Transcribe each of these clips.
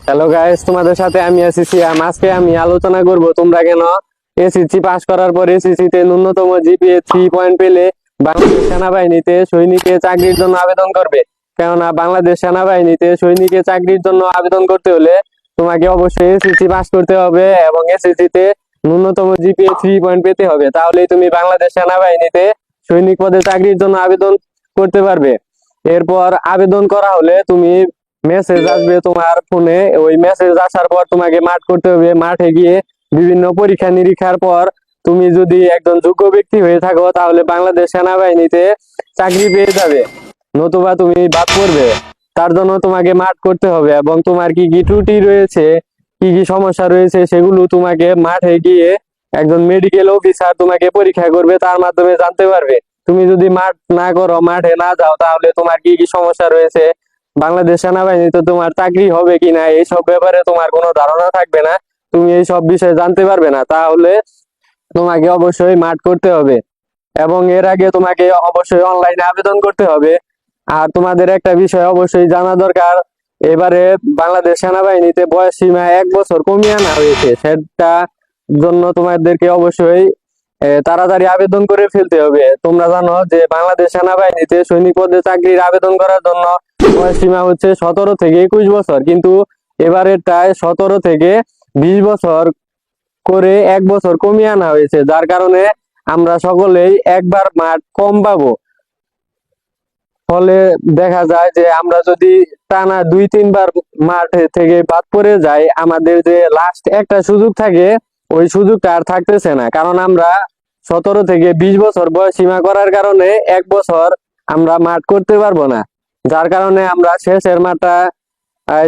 Hello guys, তোমাদের সাথে আমি আছি সিয়াম। আজকে আমি আলোচনা করব তোমরা কেন এসএসসি পাস করার পর এসএসসি তে ন্যূনতম জিপিএ 3 পয়েন্ট পেলে বাংলাদেশ সেনাবাহিনীতে সৈনিকের চাকরির জন্য আবেদন করবে। কেননা বাংলাদেশ সেনাবাহিনীতে সৈনিকের চাকরির জন্য আবেদন করতে হলে তোমাকে অবশ্যই এসএসসি পাস করতে হবে এবং এসএসসি তে ন্যূনতম জিপিএ 3 পয়েন্ট পেতে হবে। তাহলেই তুমি বাংলাদেশ সেনাবাহিনীতে সৈনিক পদে চাকরির জন্য আবেদন করতে পারবে। এরপর আবেদন করা হলে তুমি মেসেজ আসবে তোমার ফোনে। ওই মেসেজ আসার পর তোমাকে মাঠ করতে হবে। মাঠে গিয়ে বিভিন্ন পরীক্ষা নিরীক্ষার পর তুমি যদি একজন যোগ্য ব্যক্তি হয়ে থাকো তাহলে বাংলাদেশ সেনাবাহিনীতে চাকরি পেয়ে যাবে, নতুবা তুমি বাদ পড়বে। তার জন্য তোমাকে মাঠ করতে হবে এবং তোমার কি কি ত্রুটি রয়েছে, কি কি সমস্যা রয়েছে সেগুলো তোমাকে মাঠে গিয়ে একজন মেডিকেল অফিসার তোমাকে পরীক্ষা করবে, তার মাধ্যমে জানতে পারবে। তুমি যদি মাঠ না করো, মাঠে না যাও, তাহলে তোমার কি কি সমস্যা রয়েছে, বাংলাদেশ সেনাবাহিনীতে তোমার চাকরি হবে কিনা, এইসব ব্যাপারে তোমার কোনো ধারণা থাকবে না। তুমি এই সব বিষয়ে জানতে পারবে না। তাহলে তোমাকে অবশ্যই মাঠ করতে হবে এবং এর আগে তোমাকে অবশ্যই অনলাইনে আবেদন করতে হবে। আর তোমাদের একটা বিষয় অবশ্যই জানা দরকার, এবারে বাংলাদেশ সেনাবাহিনীতে বয়স সীমা 1 বছর কমিয়ে আনা হয়েছে। সেটা জন্য তোমাদেরকে অবশ্যই তাড়াতাড়ি আবেদন করে ফেলতে হবে। তোমরা জানো যে বাংলাদেশ সেনাবাহিনীতে সৈনিক পদে চাকরির আবেদন করার জন্য বয়স সীমা হচ্ছে 17 থেকে 21 বছর, কিন্তু এবারেরটায় 17 থেকে 20 বছর করে 1 বছর কমিয়ে আনা হয়েছে, যার কারণে আমরা সকলেই একবার মাঠ কম পাবো। ফলে দেখা যায় যে আমরা যদি টানা 2-3 বার মাঠে থেকে বাদ পড়ে যাই, আমাদের যে লাস্ট একটা সুযোগ থাকে ওই সুযোগটা আর থাকতেছে না। কারণ আমরা 17 থেকে 20 বছর বয়স সীমা করার কারণে 1 বছর আমরা মাঠ করতে পারবো না, যার কারণে আমরা শেষের মাঠটা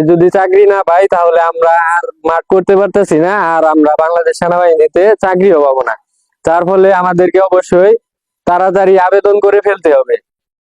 যদি চাকরি না পাই তাহলে আমরা আর মাঠ করতে পারতেছি না, আর আমরা বাংলাদেশ সেনাবাহিনীতে চাকরিও পাবো না। যার ফলে আমাদেরকে অবশ্যই তাড়াতাড়ি আবেদন করে ফেলতে হবে।